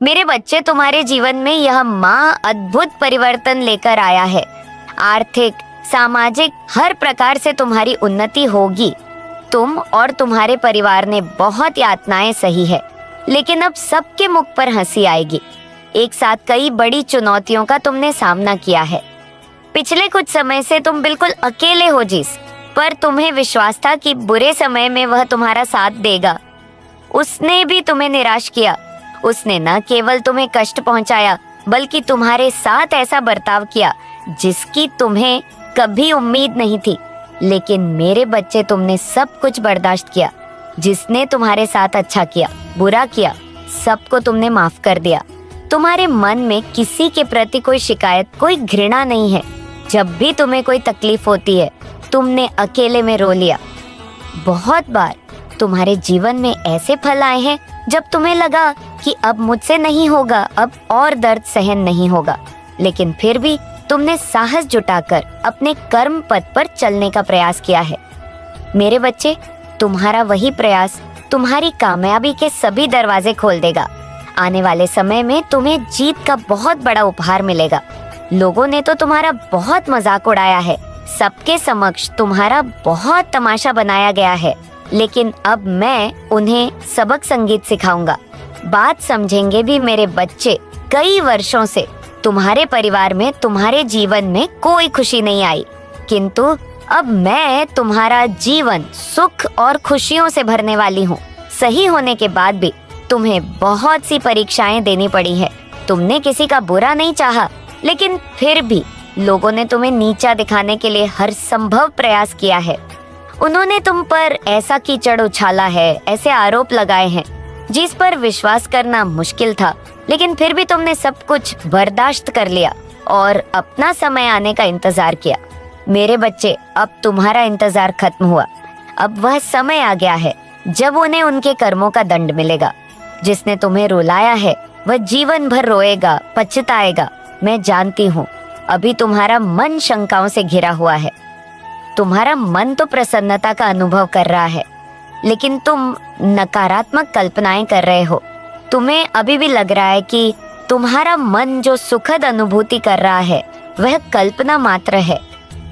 मेरे बच्चे, तुम्हारे जीवन में यह माँ अद्भुत परिवर्तन लेकर आया है। आर्थिक, सामाजिक, हर प्रकार से तुम्हारी उन्नति होगी। तुम और तुम्हारे परिवार ने बहुत यातनाएं सही है, लेकिन अब सबके मुख पर हंसी आएगी। एक साथ कई बड़ी चुनौतियों का तुमने सामना किया है। पिछले कुछ समय से तुम बिल्कुल अकेले हो जीस, पर तुम्हें विश्वास था कि बुरे समय में वह तुम्हारा साथ देगा। उसने भी तुम्हें निराश किया। उसने न केवल तुम्हें कष्ट पहुंचाया, बल्कि तुम्हारे साथ ऐसा बर्ताव किया जिसकी तुम्हें कभी उम्मीद नहीं थी। लेकिन मेरे बच्चे, तुमने सब कुछ बर्दाश्त किया। जिसने तुम्हारे साथ अच्छा किया, बुरा किया, सबको तुमने माफ कर दिया। तुम्हारे मन में किसी के प्रति कोई शिकायत, कोई घृणा नहीं है। जब भी तुम्हें कोई तकलीफ होती है, तुमने अकेले में रो लिया। बहुत बार तुम्हारे जीवन में ऐसे पल आए हैं जब तुम्हें लगा कि अब मुझसे नहीं होगा, अब और दर्द सहन नहीं होगा, लेकिन फिर भी तुमने साहस जुटाकर अपने कर्म पथ पर चलने का प्रयास किया है। मेरे बच्चे, तुम्हारा वही प्रयास तुम्हारी कामयाबी के सभी दरवाजे खोल देगा। आने वाले समय में तुम्हें जीत का बहुत बड़ा उपहार मिलेगा। लोगों ने तो तुम्हारा बहुत मजाक उड़ाया है, सबके समक्ष तुम्हारा बहुत तमाशा बनाया गया है, लेकिन अब मैं उन्हें सबक संगीत सिखाऊंगा। बात समझेंगे भी मेरे बच्चे। कई वर्षों से तुम्हारे परिवार में, तुम्हारे जीवन में कोई खुशी नहीं आई, किंतु अब मैं तुम्हारा जीवन सुख और खुशियों से भरने वाली हूँ। सही होने के बाद भी तुम्हें बहुत सी परीक्षाएं देनी पड़ी है। तुमने किसी का बुरा नहीं चाहा, लेकिन फिर भी लोगों ने तुम्हें नीचा दिखाने के लिए हर संभव प्रयास किया है। उन्होंने तुम पर ऐसा कीचड़ उछाला है, ऐसे आरोप लगाए हैं जिस पर विश्वास करना मुश्किल था, लेकिन फिर भी तुमने सब कुछ बर्दाश्त कर लिया और अपना समय आने का इंतजार किया। मेरे बच्चे, अब तुम्हारा इंतजार खत्म हुआ। अब वह समय आ गया है जब उन्हें उनके कर्मों का दंड मिलेगा। जिसने तुम्हें रुलाया है वह जीवन भर रोएगा, पछताएगा। मैं जानती हूँ अभी तुम्हारा मन शंकाओं से घिरा हुआ है। तुम्हारा मन तो प्रसन्नता का अनुभव कर रहा है, लेकिन तुम नकारात्मक कल्पनाएं कर रहे हो। तुम्हें अभी भी लग रहा है कि तुम्हारा मन जो सुखद अनुभूति कर रहा है वह कल्पना मात्र है।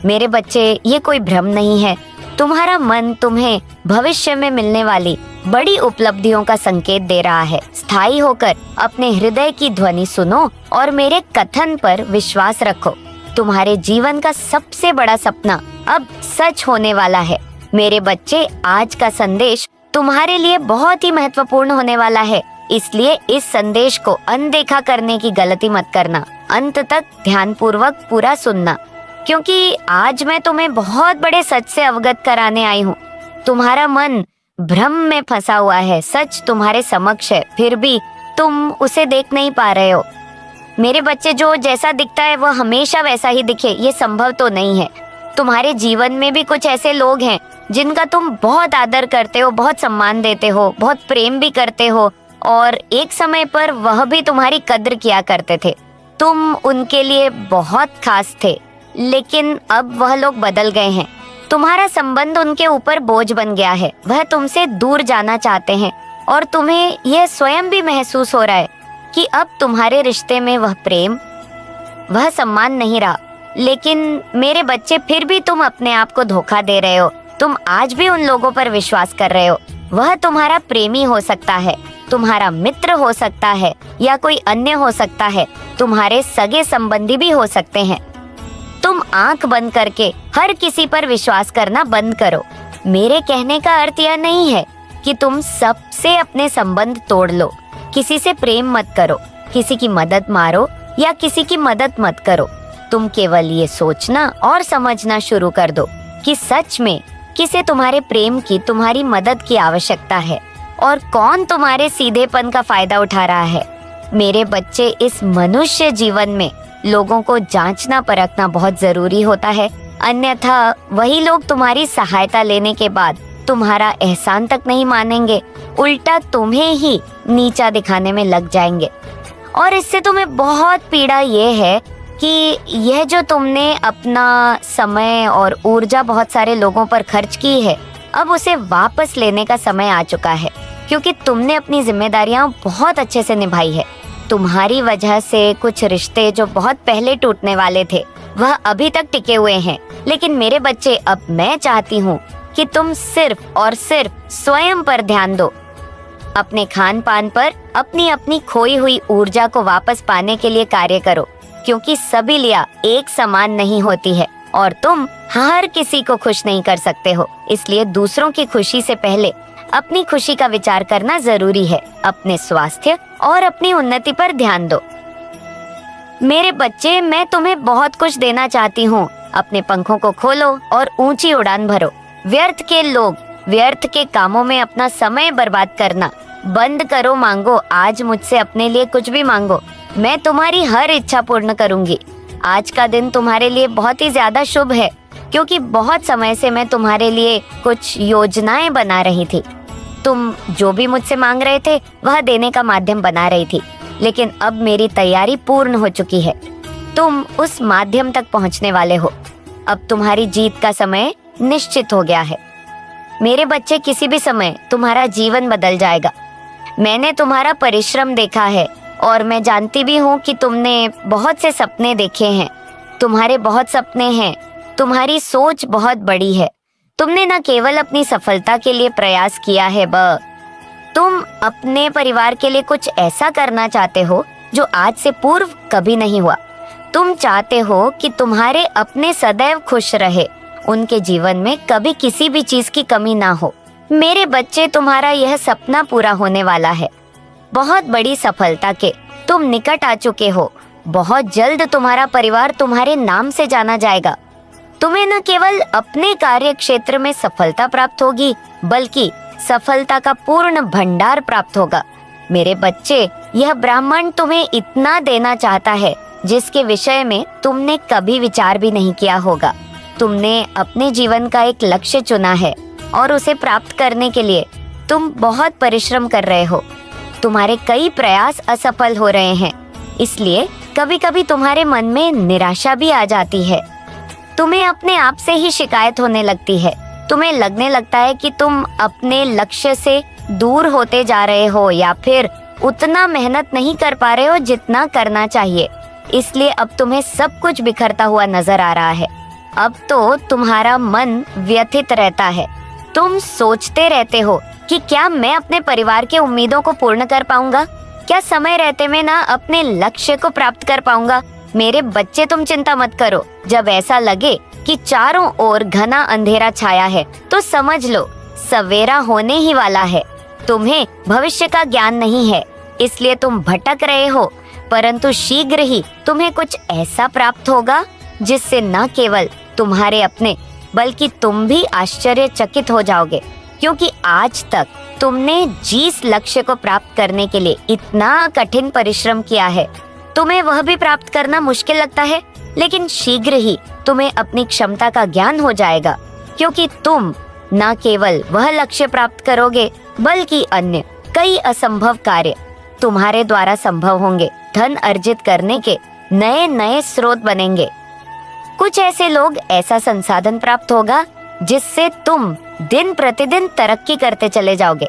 मेरे बच्चे, ये कोई भ्रम नहीं है। तुम्हारा मन तुम्हें भविष्य में मिलने वाली बड़ी उपलब्धियों का संकेत दे रहा है। स्थायी होकर अपने हृदय की ध्वनि सुनो और मेरे कथन पर विश्वास रखो। तुम्हारे जीवन का सबसे बड़ा सपना अब सच होने वाला है। मेरे बच्चे, आज का संदेश तुम्हारे लिए बहुत ही महत्वपूर्ण होने वाला है, इसलिए इस संदेश को अनदेखा करने की गलती मत करना। अंत तक ध्यानपूर्वक पूरा सुनना, क्योंकि आज मैं तुम्हें बहुत बड़े सच से अवगत कराने आई हूँ। तुम्हारा मन भ्रम में फंसा हुआ है। सच तुम्हारे समक्ष है, फिर भी तुम उसे देख नहीं पा रहे हो। मेरे बच्चे, जो जैसा दिखता है वह हमेशा वैसा ही दिखे, ये संभव तो नहीं है। तुम्हारे जीवन में भी कुछ ऐसे लोग हैं जिनका तुम बहुत आदर करते हो, बहुत सम्मान देते हो, बहुत प्रेम भी करते हो, और एक समय पर वह भी तुम्हारी कद्र किया करते थे। तुम उनके लिए बहुत खास थे, लेकिन अब वह लोग बदल गए हैं। तुम्हारा संबंध उनके ऊपर बोझ बन गया है। वह तुमसे दूर जाना चाहते हैं और तुम्हें यह स्वयं भी महसूस हो रहा है कि अब तुम्हारे रिश्ते में वह प्रेम, वह सम्मान नहीं रहा। लेकिन मेरे बच्चे, फिर भी तुम अपने आप को धोखा दे रहे हो। तुम आज भी उन लोगों पर विश्वास कर रहे हो। वह तुम्हारा प्रेमी हो सकता है, तुम्हारा मित्र हो सकता है, या कोई अन्य हो सकता है। तुम्हारे सगे संबंधी भी हो सकते हैं। तुम आंख बंद करके हर किसी पर विश्वास करना बंद करो। मेरे कहने का अर्थ यह नहीं है कि तुम सबसे अपने संबंध तोड़ लो। किसी से प्रेम मत करो, किसी की मदद मारो या किसी की मदद मत करो। तुम केवल ये सोचना और समझना शुरू कर दो कि सच में किसे तुम्हारे प्रेम की, तुम्हारी मदद की आवश्यकता है और कौन तुम्हारे सीधेपन का फायदा उठा रहा है। मेरे बच्चे, इस मनुष्य जीवन में लोगों को जांचना परखना बहुत जरूरी होता है, अन्यथा वही लोग तुम्हारी सहायता लेने के बाद तुम्हारा एहसान तक नहीं मानेंगे, उल्टा तुम्हें ही नीचा दिखाने में लग जाएंगे। और इससे तुम्हें बहुत पीड़ा ये है कि यह जो तुमने अपना समय और ऊर्जा बहुत सारे लोगों पर खर्च की है, अब उसे वापस लेने का समय आ चुका है, क्योंकि तुमने अपनी जिम्मेदारियां बहुत अच्छे से निभाई है। तुम्हारी वजह से कुछ रिश्ते जो बहुत पहले टूटने वाले थे वह अभी तक टिके हुए हैं। लेकिन मेरे बच्चे, अब मैं चाहती हूँ कि तुम सिर्फ और सिर्फ स्वयं पर ध्यान दो, अपने खान पान पर, अपनी अपनी खोई हुई ऊर्जा को वापस पाने के लिए कार्य करो, क्योंकि सभी लिया एक समान नहीं होती है और तुम हर किसी को खुश नहीं कर सकते हो। इसलिए दूसरों की खुशी से पहले अपनी खुशी का विचार करना जरूरी है। अपने स्वास्थ्य और अपनी उन्नति पर ध्यान दो। मेरे बच्चे, मैं तुम्हें बहुत कुछ देना चाहती हूँ। अपने पंखों को खोलो और ऊंची उड़ान भरो। व्यर्थ के लोग, व्यर्थ के कामों में अपना समय बर्बाद करना बंद करो। मांगो, आज मुझसे अपने लिए कुछ भी मांगो, मैं तुम्हारी हर इच्छा पूर्ण करूंगी। आज का दिन तुम्हारे लिए बहुत ही ज्यादा शुभ है, क्योंकि बहुत समय से मैं तुम्हारे लिए कुछ योजनाएं बना रही थी। तुम जो भी मुझसे मांग रहे थे वह देने का माध्यम बना रही थी, लेकिन अब मेरी तैयारी पूर्ण हो चुकी है। तुम उस माध्यम तक पहुंचने वाले हो। अब तुम्हारी जीत का समय निश्चित हो गया है। मेरे बच्चे, किसी भी समय तुम्हारा जीवन बदल जाएगा। मैंने तुम्हारा परिश्रम देखा है और मैं जानती भी हूँ कि तुमने बहुत से सपने देखे हैं। तुम्हारे बहुत सपने हैं, तुम्हारी सोच बहुत बड़ी है। तुमने न केवल अपनी सफलता के लिए प्रयास किया है, तुम अपने परिवार के लिए कुछ ऐसा करना चाहते हो जो आज से पूर्व कभी नहीं हुआ। तुम चाहते हो कि तुम्हारे अपने सदैव खुश रहे, उनके जीवन में कभी किसी भी चीज की कमी ना हो। मेरे बच्चे, तुम्हारा यह सपना पूरा होने वाला है। बहुत बड़ी सफलता के तुम निकट आ चुके हो। बहुत जल्द तुम्हारा परिवार तुम्हारे नाम से जाना जाएगा। तुम्हें न केवल अपने कार्य क्षेत्र में सफलता प्राप्त होगी, बल्कि सफलता का पूर्ण भंडार प्राप्त होगा। मेरे बच्चे, यह ब्राह्मण तुम्हें इतना देना चाहता है जिसके विषय में तुमने कभी विचार भी नहीं किया होगा। तुमने अपने जीवन का एक लक्ष्य चुना है और उसे प्राप्त करने के लिए तुम बहुत परिश्रम कर रहे हो। तुम्हारे कई प्रयास असफल हो रहे हैं, इसलिए कभी कभी तुम्हारे मन में निराशा भी आ जाती है। तुम्हें अपने आप से ही शिकायत होने लगती है। तुम्हें लगने लगता है कि तुम अपने लक्ष्य से दूर होते जा रहे हो या फिर उतना मेहनत नहीं कर पा रहे हो जितना करना चाहिए। इसलिए अब तुम्हें सब कुछ बिखरता हुआ नजर आ रहा है। अब तो तुम्हारा मन व्यथित रहता है। तुम सोचते रहते हो कि क्या मैं अपने परिवार के उम्मीदों को पूर्ण कर पाऊंगा? क्या समय रहते मैं ना अपने लक्ष्य को प्राप्त कर पाऊंगा? मेरे बच्चे, तुम चिंता मत करो। जब ऐसा लगे कि चारों ओर घना अंधेरा छाया है तो समझ लो सवेरा होने ही वाला है। तुम्हें भविष्य का ज्ञान नहीं है, इसलिए तुम भटक रहे हो, परंतु शीघ्र ही तुम्हें कुछ ऐसा प्राप्त होगा जिससे न केवल तुम्हारे अपने बल्कि तुम भी आश्चर्यचकित हो जाओगे, क्योंकि आज तक तुमने जिस लक्ष्य को प्राप्त करने के लिए इतना कठिन परिश्रम किया है, तुम्हें वह भी प्राप्त करना मुश्किल लगता है। लेकिन शीघ्र ही तुम्हें अपनी क्षमता का ज्ञान हो जाएगा, क्योंकि तुम न केवल वह लक्ष्य प्राप्त करोगे बल्कि अन्य कई असंभव कार्य तुम्हारे द्वारा संभव होंगे। धन अर्जित करने के नए नए स्रोत बनेंगे। कुछ ऐसे लोग, ऐसा संसाधन प्राप्त होगा जिससे तुम दिन प्रतिदिन तरक्की करते चले जाओगे।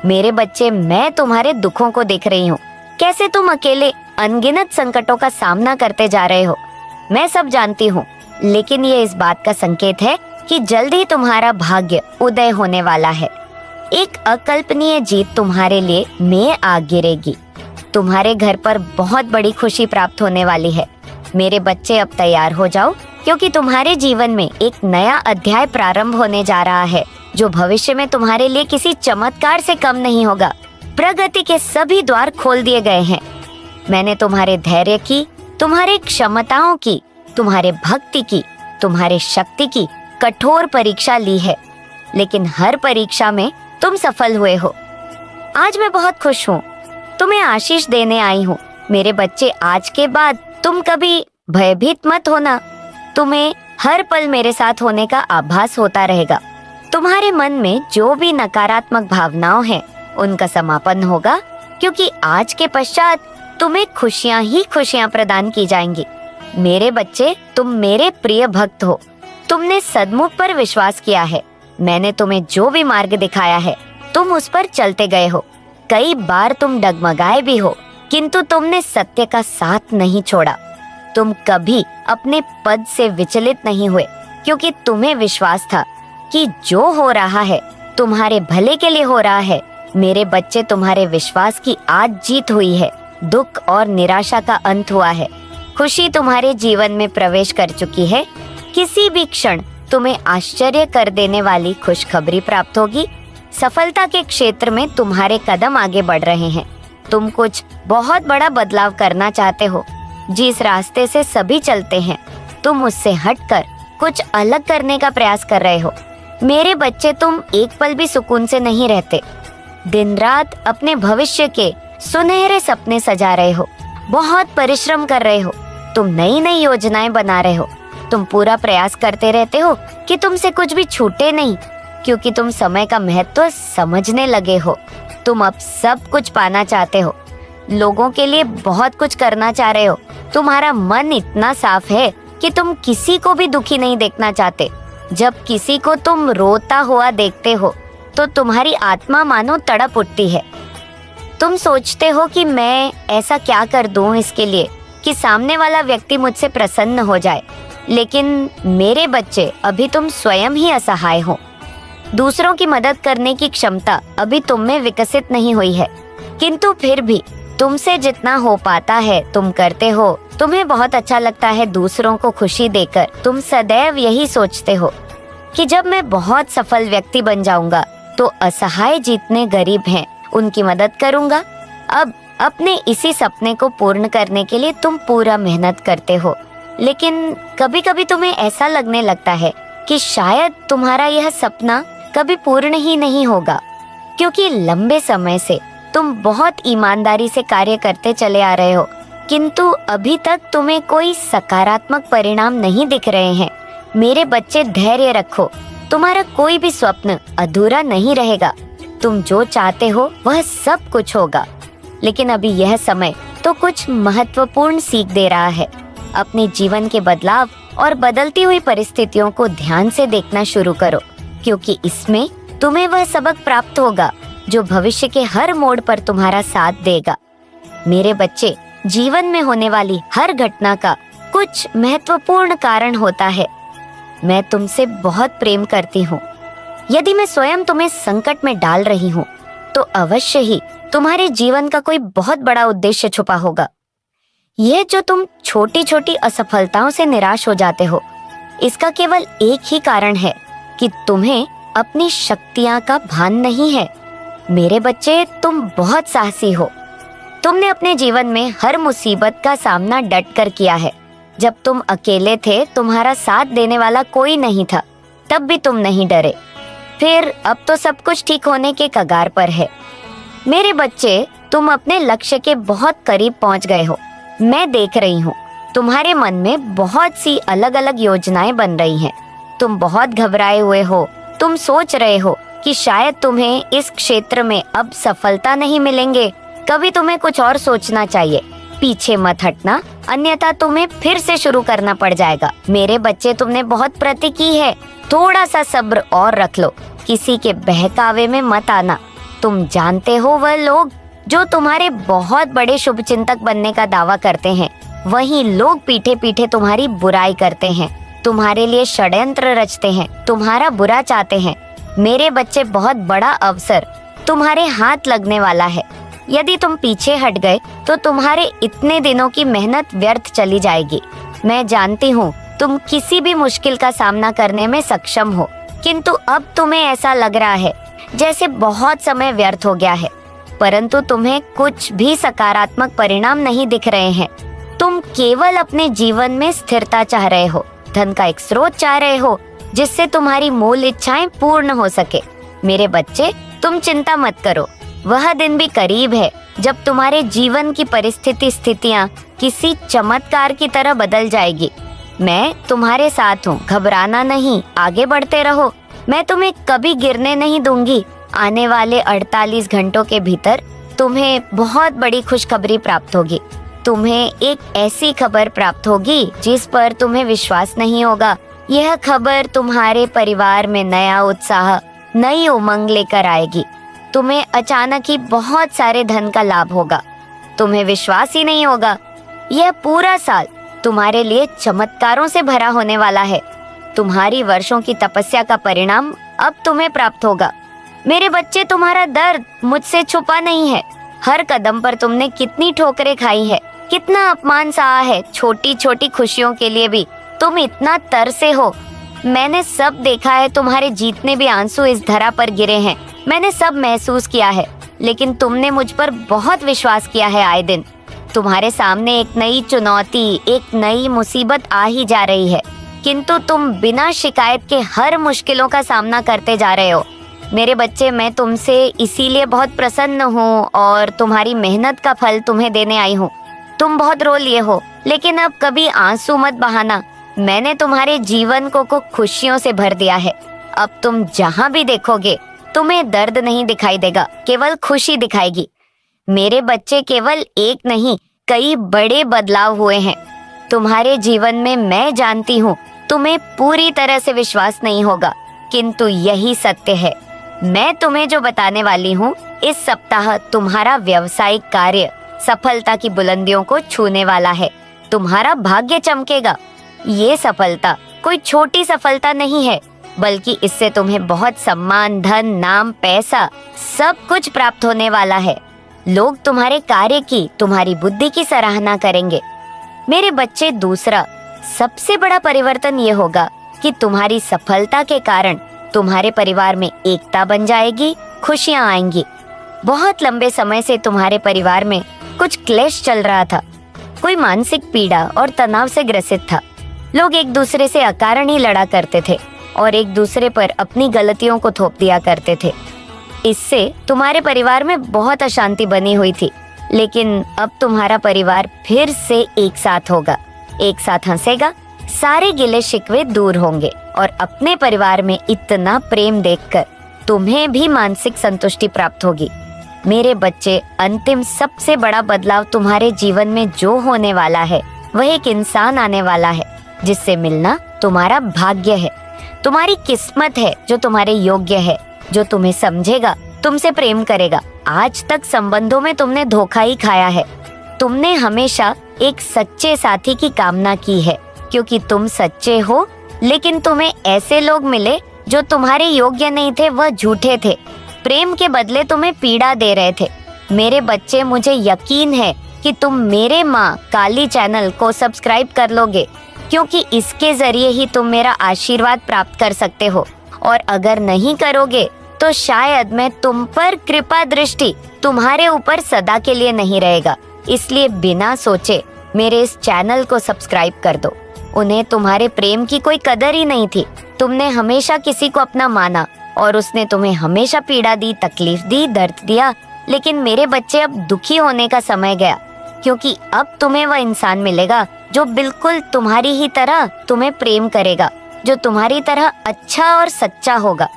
मेरे बच्चे, मैं तुम्हारे दुखों को देख रही हूँ, कैसे तुम अकेले अनगिनत संकटों का सामना करते जा रहे हो। मैं सब जानती हूँ, लेकिन ये इस बात का संकेत है कि जल्द ही तुम्हारा भाग्य उदय होने वाला है। एक अकल्पनीय जीत तुम्हारे लिए में आ गिरेगी। तुम्हारे घर पर बहुत बड़ी खुशी प्राप्त होने वाली है। मेरे बच्चे, अब तैयार हो जाओ, क्योंकि तुम्हारे जीवन में एक नया अध्याय प्रारंभ होने जा रहा है, जो भविष्य में तुम्हारे लिए किसी चमत्कार से कम नहीं होगा। प्रगति के सभी द्वार खोल दिए गए हैं। मैंने तुम्हारे धैर्य की, तुम्हारे क्षमताओं की, तुम्हारे भक्ति की, तुम्हारे शक्ति की कठोर परीक्षा ली है, लेकिन हर परीक्षा में तुम सफल हुए हो। आज मैं बहुत खुश हूँ, तुम्हें आशीष देने आई हूँ। मेरे बच्चे, आज के बाद तुम कभी भयभीत मत होना। तुम्हें हर पल मेरे साथ होने का आभास होता रहेगा। तुम्हारे मन में जो भी नकारात्मक भावनाओं हैं, उनका समापन होगा, क्योंकि आज के पश्चात तुम्हें खुशियां ही खुशियां प्रदान की जाएंगी। मेरे बच्चे, तुम मेरे प्रिय भक्त हो। तुमने सद्मुख पर विश्वास किया है। मैंने तुम्हें जो भी मार्ग दिखाया है, तुम उस पर चलते गए हो। कई बार तुम डगमगाए भी हो, किंतु तुमने सत्य का साथ नहीं छोड़ा। तुम कभी अपने पद से विचलित नहीं हुए, क्योंकि तुम्हें विश्वास था कि जो हो रहा है तुम्हारे भले के लिए हो रहा है। मेरे बच्चे, तुम्हारे विश्वास की आज जीत हुई है। दुख और निराशा का अंत हुआ है। खुशी तुम्हारे जीवन में प्रवेश कर चुकी है। किसी भी क्षण तुम्हें आश्चर्य कर देने वाली खुशखबरी प्राप्त होगी। सफलता के क्षेत्र में तुम्हारे कदम आगे बढ़ रहे हैं। तुम कुछ बहुत बड़ा बदलाव करना चाहते हो। जिस रास्ते से सभी चलते हैं, तुम उससे हटकर कुछ अलग करने का प्रयास कर रहे हो। मेरे बच्चे, तुम एक पल भी सुकून से नहीं रहते। दिन रात अपने भविष्य के सुनहरे सपने सजा रहे हो। बहुत परिश्रम कर रहे हो। तुम नई नई योजनाएं बना रहे हो। तुम पूरा प्रयास करते रहते हो कि तुमसे कुछ भी छूटे नहीं, क्योंकि तुम समय का महत्व समझने लगे हो। तुम अब सब कुछ पाना चाहते हो। लोगों के लिए बहुत कुछ करना चाह रहे हो। तुम्हारा मन इतना साफ है कि तुम किसी को भी दुखी नहीं देखना चाहते। जब किसी को तुम रोता हुआ देखते हो तो तुम्हारी आत्मा मानो तड़प उठती है। तुम सोचते हो कि मैं ऐसा क्या कर दूं इसके लिए कि सामने वाला व्यक्ति मुझसे प्रसन्न हो जाए। लेकिन मेरे बच्चे, अभी तुम स्वयं ही असहाय हो। दूसरों की मदद करने की क्षमता अभी तुम में विकसित नहीं हुई है, किंतु फिर भी तुमसे जितना हो पाता है तुम करते हो। तुम्हें बहुत अच्छा लगता है दूसरों को खुशी देकर। तुम सदैव यही सोचते हो कि जब मैं बहुत सफल व्यक्ति बन जाऊंगा तो असहाय जितने गरीब हैं उनकी मदद करूंगा। अब अपने इसी सपने को पूर्ण करने के लिए तुम पूरा मेहनत करते हो। लेकिन कभी कभी तुम्हें ऐसा लगने लगता है कि शायद तुम्हारा यह सपना कभी पूर्ण ही नहीं होगा, क्योंकि लंबे समय से तुम बहुत ईमानदारी से कार्य करते चले आ रहे हो, किंतु अभी तक तुम्हें कोई सकारात्मक परिणाम नहीं दिख रहे हैं। मेरे बच्चे, धैर्य रखो। तुम्हारा कोई भी स्वप्न अधूरा नहीं रहेगा। तुम जो चाहते हो वह सब कुछ होगा। लेकिन अभी यह समय तो कुछ महत्वपूर्ण सीख दे रहा है। अपने जीवन के बदलाव और बदलती हुई परिस्थितियों को ध्यान से देखना शुरू करो, क्योंकि इसमें तुम्हें वह सबक प्राप्त होगा जो भविष्य के हर मोड़ पर तुम्हारा साथ देगा। मेरे बच्चे, जीवन में होने वाली हर घटना का कुछ महत्वपूर्ण कारण होता है। मैं तुमसे बहुत प्रेम करती हूँ। यदि मैं स्वयं तुम्हें संकट में डाल रही हूँ तो अवश्य ही तुम्हारे जीवन का कोई बहुत बड़ा उद्देश्य छुपा होगा। यह जो तुम छोटी छोटी असफलताओं से निराश हो जाते हो, इसका केवल एक ही कारण है कि तुम्हें अपनी शक्तियां का भान नहीं है। मेरे बच्चे, तुम बहुत साहसी हो। तुमने अपने जीवन में हर मुसीबत का सामना डट कर किया है। जब तुम अकेले थे, तुम्हारा साथ देने वाला कोई नहीं था, तब भी तुम नहीं डरे। फिर अब तो सब कुछ ठीक होने के कगार पर है। मेरे बच्चे, तुम अपने लक्ष्य के बहुत करीब पहुंच गए हो। मैं देख रही हूँ तुम्हारे मन में बहुत सी अलग अलग योजनाएं बन रही हैं। तुम बहुत घबराए हुए हो। तुम सोच रहे हो कि शायद तुम्हें इस क्षेत्र में अब सफलता नहीं मिलेंगे। कभी तुम्हें कुछ और सोचना चाहिए। पीछे मत हटना, अन्यथा तुम्हें फिर से शुरू करना पड़ जाएगा। मेरे बच्चे, तुमने बहुत प्रगति की है। थोड़ा सा सब्र और रख लो। किसी के बहकावे में मत आना। तुम जानते हो, वह लोग जो तुम्हारे बहुत बड़े शुभचिंतक बनने का दावा करते हैं, वही लोग पीठे पीछे तुम्हारी बुराई करते हैं, तुम्हारे लिए षड्यंत्र रचते हैं, तुम्हारा बुरा चाहते हैं। मेरे बच्चे, बहुत बड़ा अवसर तुम्हारे हाथ लगने वाला है। यदि तुम पीछे हट गए तो तुम्हारे इतने दिनों की मेहनत व्यर्थ चली जाएगी। मैं जानती हूँ तुम किसी भी मुश्किल का सामना करने में सक्षम हो, किंतु अब तुम्हें ऐसा लग रहा है जैसे बहुत समय व्यर्थ हो गया है, परंतु तुम्हें कुछ भी सकारात्मक परिणाम नहीं दिख रहे हैं। तुम केवल अपने जीवन में स्थिरता चाह रहे हो, धन का एक स्रोत चाह रहे हो जिससे तुम्हारी मूल इच्छाएं पूर्ण हो सके। मेरे बच्चे, तुम चिंता मत करो। वह दिन भी करीब है जब तुम्हारे जीवन की स्थितियां किसी चमत्कार की तरह बदल जाएगी। मैं तुम्हारे साथ हूँ, घबराना नहीं, आगे बढ़ते रहो। मैं तुम्हें कभी गिरने नहीं दूंगी। आने वाले 48 घंटों के भीतर तुम्हें बहुत बड़ी खुशखबरी प्राप्त होगी। तुम्हें एक ऐसी खबर प्राप्त होगी जिस पर तुम्हें विश्वास नहीं होगा। यह खबर तुम्हारे परिवार में नया उत्साह, नई उमंग लेकर आएगी। तुम्हें अचानक ही बहुत सारे धन का लाभ होगा। तुम्हें विश्वास ही नहीं होगा। यह पूरा साल तुम्हारे लिए चमत्कारों से भरा होने वाला है। तुम्हारी वर्षों की तपस्या का परिणाम अब तुम्हें प्राप्त होगा। मेरे बच्चे, तुम्हारा दर्द मुझसे छुपा नहीं है। हर कदम पर तुमने कितनी ठोकरें खाई है, कितना अपमान सहा है। छोटी छोटी खुशियों के लिए भी तुम इतना तरसे हो। मैंने सब देखा है, तुम्हारे जीतने भी आंसू इस धरा पर गिरे हैं। मैंने सब महसूस किया है, लेकिन तुमने मुझ पर बहुत विश्वास किया है। आए दिन तुम्हारे सामने एक नई चुनौती, एक नई मुसीबत आ ही जा रही है, किंतु तुम बिना शिकायत के हर मुश्किलों का सामना करते जा रहे हो। मेरे बच्चे, मैं तुमसे इसीलिए बहुत प्रसन्न हूँ और तुम्हारी मेहनत का फल तुम्हें देने आई हूँ। तुम बहुत रो लिए हो, लेकिन अब कभी आंसू मत बहाना। मैंने तुम्हारे जीवन को खुशियों से भर दिया है। अब तुम जहाँ भी देखोगे तुम्हें दर्द नहीं दिखाई देगा, केवल खुशी दिखाएगी। मेरे बच्चे, केवल एक नहीं, कई बड़े बदलाव हुए हैं तुम्हारे जीवन में। मैं जानती हूँ तुम्हें पूरी तरह से विश्वास नहीं होगा, किंतु यही सत्य है। मैं तुम्हें जो बताने वाली हूँ, इस सप्ताह तुम्हारा व्यावसायिक कार्य सफलता की बुलंदियों को छूने वाला है। तुम्हारा भाग्य चमकेगा। ये सफलता कोई छोटी सफलता नहीं है, बल्कि इससे तुम्हें बहुत सम्मान, धन, नाम, पैसा सब कुछ प्राप्त होने वाला है। लोग तुम्हारे कार्य की, तुम्हारी बुद्धि की सराहना करेंगे। मेरे बच्चे, दूसरा सबसे बड़ा परिवर्तन ये होगा कि तुम्हारी सफलता के कारण तुम्हारे परिवार में एकता बन जाएगी, खुशियां आएंगी। बहुत लंबे समय से तुम्हारे परिवार में कुछ क्लेश चल रहा था। कोई मानसिक पीड़ा और तनाव से ग्रसित था। लोग एक दूसरे से अकारण ही लड़ा करते थे और एक दूसरे पर अपनी गलतियों को थोप दिया करते थे। इससे तुम्हारे परिवार में बहुत अशांति बनी हुई थी, लेकिन अब तुम्हारा परिवार फिर से एक साथ होगा, एक साथ हंसेगा। सारे गिले शिकवे दूर होंगे और अपने परिवार में इतना प्रेम देखकर तुम्हें भी मानसिक संतुष्टि प्राप्त होगी। मेरे बच्चे, अंतिम सबसे बड़ा बदलाव तुम्हारे जीवन में जो होने वाला है, वह एक इंसान आने वाला है जिससे मिलना तुम्हारा भाग्य है, तुम्हारी किस्मत है, जो तुम्हारे योग्य है, जो तुम्हें समझेगा, तुमसे प्रेम करेगा। आज तक संबंधों में तुमने धोखा ही खाया है। तुमने हमेशा एक सच्चे साथी की कामना की है, क्योंकि तुम सच्चे हो, लेकिन तुम्हें ऐसे लोग मिले जो तुम्हारे योग्य नहीं थे, वह झूठे थे, प्रेम के बदले तुम्हें पीड़ा दे रहे थे। मेरे बच्चे, मुझे यकीन है कि तुम मेरे माँ काली चैनल को सब्सक्राइब कर लोगे, क्योंकि इसके जरिए ही तुम मेरा आशीर्वाद प्राप्त कर सकते हो। और अगर नहीं करोगे तो शायद मैं तुम पर कृपा दृष्टि तुम्हारे ऊपर सदा के लिए नहीं रहेगा। इसलिए बिना सोचे मेरे इस चैनल को सब्सक्राइब कर दो। उन्हें तुम्हारे प्रेम की कोई कदर ही नहीं थी। तुमने हमेशा किसी को अपना माना और उसने तुम्हें हमेशा पीड़ा दी, तकलीफ दी, दर्द दिया। लेकिन मेरे बच्चे, अब दुखी होने का समय गया, क्योंकि अब तुम्हें वह इंसान मिलेगा जो बिल्कुल तुम्हारी ही तरह तुम्हें प्रेम करेगा, जो तुम्हारी तरह अच्छा और सच्चा होगा।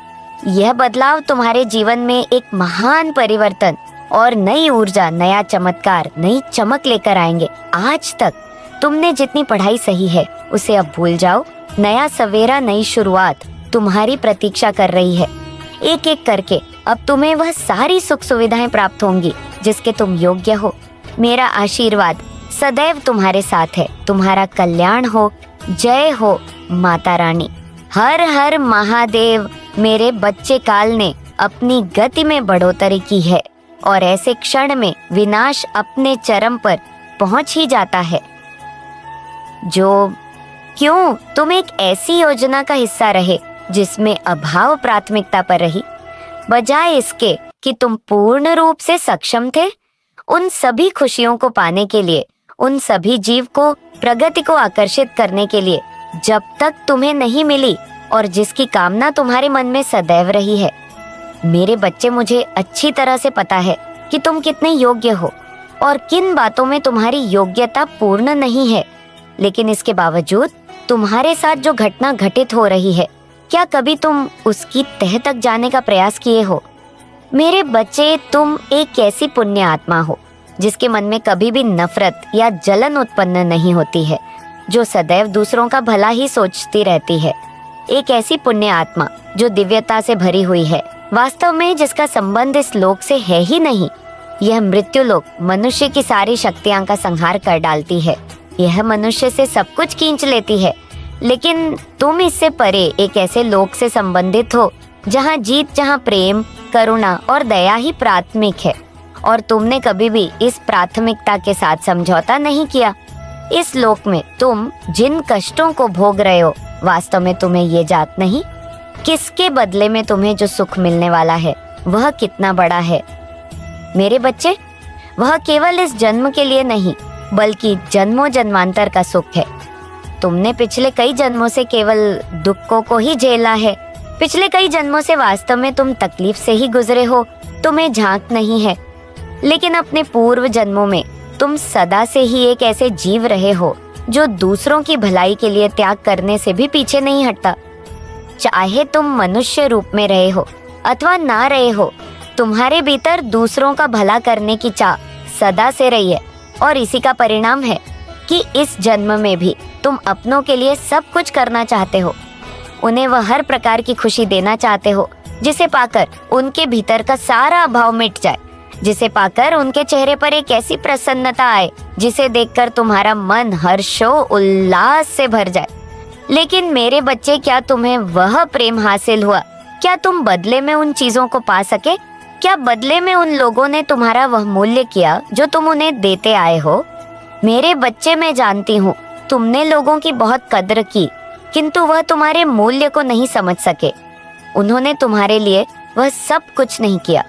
यह बदलाव तुम्हारे जीवन में एक महान परिवर्तन और नई ऊर्जा, नया चमत्कार, नई चमक लेकर आएंगे। आज तक तुमने जितनी पढ़ाई सही है उसे अब भूल जाओ। नया सवेरा, नई शुरुआत तुम्हारी प्रतीक्षा कर रही है। एक एक करके अब तुम्हें वह सारी सुख सुविधाएं प्राप्त होंगी जिसके तुम योग्य हो। मेरा आशीर्वाद सदैव तुम्हारे साथ है। तुम्हारा कल्याण हो। जय हो माता रानी। हर हर महादेव। मेरे बच्चे, काल ने अपनी गति में बढ़ोतरी की है और ऐसे क्षण में विनाश अपने चरम पर पहुंच ही जाता है। जो क्यों तुम एक ऐसी योजना का हिस्सा रहे जिसमें अभाव प्राथमिकता पर रही, बजाय इसके कि तुम पूर्ण रूप से सक्षम थे उन सभी खुशियों को पाने के लिए, उन सभी जीव को प्रगति को आकर्षित करने के लिए, जब तक तुम्हें नहीं मिली और जिसकी कामना तुम्हारे मन में सदैव रही है। मेरे बच्चे, मुझे अच्छी तरह से पता है कि तुम कितने योग्य हो और किन बातों में तुम्हारी योग्यता पूर्ण नहीं है, लेकिन इसके बावजूद तुम्हारे साथ जो घटना घटित हो रही है, क्या कभी तुम उसकी तह तक जाने का प्रयास किए हो? मेरे बच्चे, तुम एक ऐसी पुण्य आत्मा हो जिसके मन में कभी भी नफरत या जलन उत्पन्न नहीं होती है, जो सदैव दूसरों का भला ही सोचती रहती है। एक ऐसी पुण्य आत्मा जो दिव्यता से भरी हुई है, वास्तव में जिसका संबंध इस लोक से है ही नहीं। यह मृत्यु लोक मनुष्य की सारी शक्तियां का संहार कर डालती है। यह मनुष्य से सब कुछ खींच लेती है, लेकिन तुम इससे परे एक ऐसे लोक से संबंधित हो जहाँ जीत, जहाँ प्रेम, करुणा और दया ही प्राथमिक है। और तुमने कभी भी इस प्राथमिकता के साथ समझौता नहीं किया। इस लोक में तुम जिन कष्टों को भोग रहे हो, वास्तव में तुम्हें ये जात नहीं किसके बदले में तुम्हें जो सुख मिलने वाला है वह कितना बड़ा है। मेरे बच्चे, वह केवल इस जन्म के लिए नहीं बल्कि जन्मों जन्मांतर का सुख है। तुमने पिछले कई जन्मों से केवल दुखों को ही झेला है। पिछले कई जन्मों से वास्तव में तुम तकलीफ से ही गुजरे हो, तुम्हें झांक नहीं है। लेकिन अपने पूर्व जन्मों में तुम सदा से ही एक ऐसे जीव रहे हो जो दूसरों की भलाई के लिए त्याग करने से भी पीछे नहीं हटता। चाहे तुम मनुष्य रूप में रहे हो अथवा ना रहे हो, तुम्हारे भीतर दूसरों का भला करने की चाह सदा से रही है। और इसी का परिणाम है कि इस जन्म में भी तुम अपनों के लिए सब कुछ करना चाहते हो। उन्हें वह हर प्रकार की खुशी देना चाहते हो जिसे पाकर उनके भीतर का सारा अभाव मिट जाए, जिसे पाकर उनके चेहरे पर एक ऐसी प्रसन्नता आए जिसे देखकर तुम्हारा मन हर्षो उल्लास से भर जाए। लेकिन मेरे बच्चे, क्या तुम्हें वह प्रेम हासिल हुआ? क्या तुम बदले में उन चीजों को पा सके? क्या बदले में उन लोगों ने तुम्हारा वह मूल्य किया जो तुम उन्हें देते आए हो? मेरे बच्चे, मैं जानती हूँ तुमने लोगों की बहुत कद्र की, किंतु वह तुम्हारे मूल्य को नहीं समझ सके। उन्होंने तुम्हारे लिए वह सब कुछ नहीं किया।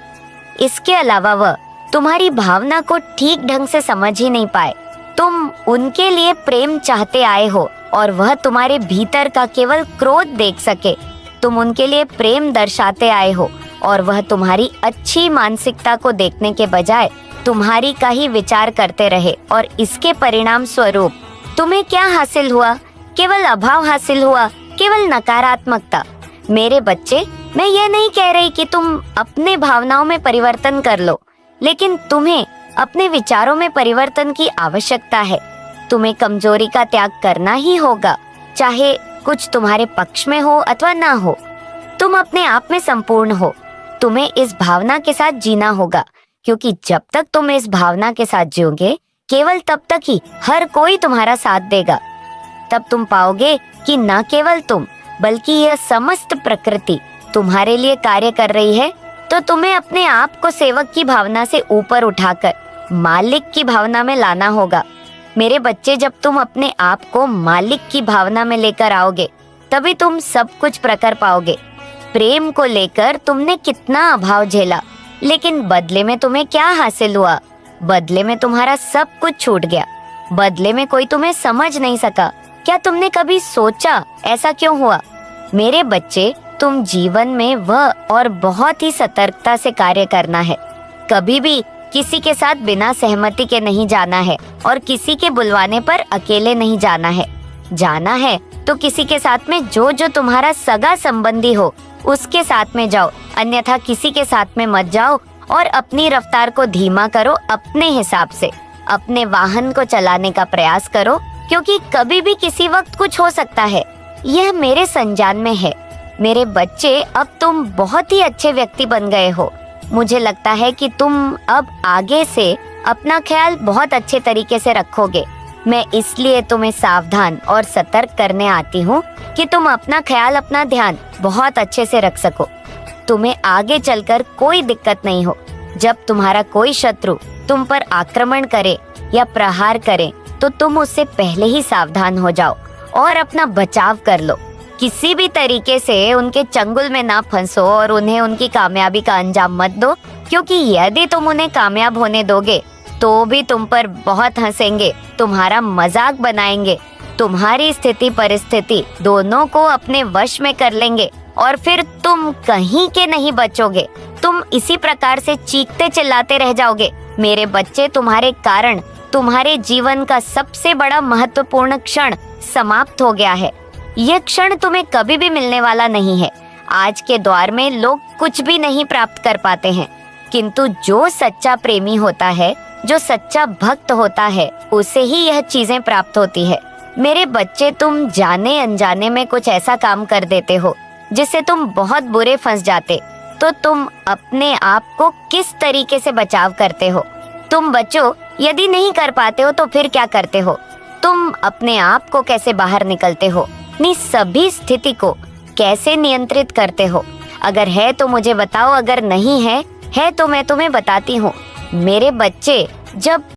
इसके अलावा वह तुम्हारी भावना को ठीक ढंग से समझ ही नहीं पाए। तुम उनके लिए प्रेम चाहते आए हो और वह तुम्हारे भीतर का केवल क्रोध देख सके। तुम उनके लिए प्रेम दर्शाते आए हो और वह तुम्हारी अच्छी मानसिकता को देखने के बजाय तुम्हारी का ही विचार करते रहे। और इसके परिणाम स्वरूप तुम्हें क्या हासिल हुआ? केवल अभाव हासिल हुआ, केवल नकारात्मकता। मेरे बच्चे, मैं ये नहीं कह रही कि तुम अपने भावनाओं में परिवर्तन कर लो, लेकिन तुम्हें अपने विचारों में परिवर्तन की आवश्यकता है। तुम्हें कमजोरी का त्याग करना ही होगा, चाहे कुछ तुम्हारे पक्ष में हो अथवा ना हो। तुम अपने आप में संपूर्ण हो। तुम्हें इस भावना के साथ जीना होगा, क्योंकि जब तक तुम इस भावना के साथ जियोगे, केवल तब तक ही हर कोई तुम्हारा साथ देगा। तब तुम पाओगे कि न केवल तुम बल्कि यह समस्त प्रकृति तुम्हारे लिए कार्य कर रही है। तो तुम्हें अपने आप को सेवक की भावना से ऊपर उठाकर मालिक की भावना में लाना होगा। मेरे बच्चे, जब तुम अपने आप को मालिक की भावना में लेकर आओगे, तभी तुम सब कुछ प्रकर पाओगे। प्रेम को लेकर तुमने कितना अभाव झेला, लेकिन बदले में तुम्हें क्या हासिल हुआ? बदले में तुम्हारा सब कुछ छूट गया। बदले में कोई तुम्हें समझ नहीं सका। क्या तुमने कभी सोचा ऐसा क्यों हुआ? मेरे बच्चे, तुम जीवन में वह और बहुत ही सतर्कता से कार्य करना है। कभी भी किसी के साथ बिना सहमति के नहीं जाना है और किसी के बुलवाने पर अकेले नहीं जाना है। जाना है तो किसी के साथ में जो तुम्हारा सगा संबंधी हो उसके साथ में जाओ, अन्यथा किसी के साथ में मत जाओ। और अपनी रफ्तार को धीमा करो, अपने हिसाब से अपने वाहन को चलाने का प्रयास करो, क्योंकि कभी भी किसी वक्त कुछ हो सकता है। यह मेरे संज्ञान में है। मेरे बच्चे, अब तुम बहुत ही अच्छे व्यक्ति बन गए हो। मुझे लगता है कि तुम अब आगे से अपना ख्याल बहुत अच्छे तरीके से रखोगे। मैं इसलिए तुम्हें सावधान और सतर्क करने आती हूँ कि तुम अपना ख्याल, अपना ध्यान बहुत अच्छे से रख सको। तुम्हें आगे चलकर कोई दिक्कत नहीं हो। जब तुम्हारा कोई शत्रु तुम पर आक्रमण करे या प्रहार करे, तो तुम उससे पहले ही सावधान हो जाओ और अपना बचाव कर लो। किसी भी तरीके से उनके चंगुल में ना फंसो और उन्हें उनकी कामयाबी का अंजाम मत दो, क्योंकि यदि तुम उन्हें कामयाब होने दोगे तो भी तुम पर बहुत हंसेंगे, तुम्हारा मजाक बनाएंगे, तुम्हारी स्थिति परिस्थिति दोनों को अपने वश में कर लेंगे और फिर तुम कहीं के नहीं बचोगे। तुम इसी प्रकार से चीखते चिल्लाते रह जाओगे। मेरे बच्चे, तुम्हारे कारण तुम्हारे जीवन का सबसे बड़ा महत्वपूर्ण क्षण समाप्त हो गया है। यह क्षण तुम्हें कभी भी मिलने वाला नहीं है। आज के दौर में लोग कुछ भी नहीं प्राप्त कर पाते हैं, किंतु जो सच्चा प्रेमी होता है, जो सच्चा भक्त होता है, उसे ही यह चीजें प्राप्त होती है। मेरे बच्चे, तुम जाने अनजाने में कुछ ऐसा काम कर देते हो जिससे तुम बहुत बुरे फंस जाते। तो तुम अपने आप को किस तरीके से बचाव करते हो? तुम बचो, यदि नहीं कर पाते हो तो फिर क्या करते हो? तुम अपने आप को कैसे बाहर निकलते हो? अपनी सभी स्थिति को कैसे नियंत्रित करते हो? अगर है तो मुझे बताओ, अगर नहीं है तो मैं तुम्हें बताती हूँ। मेरे बच्चे, जब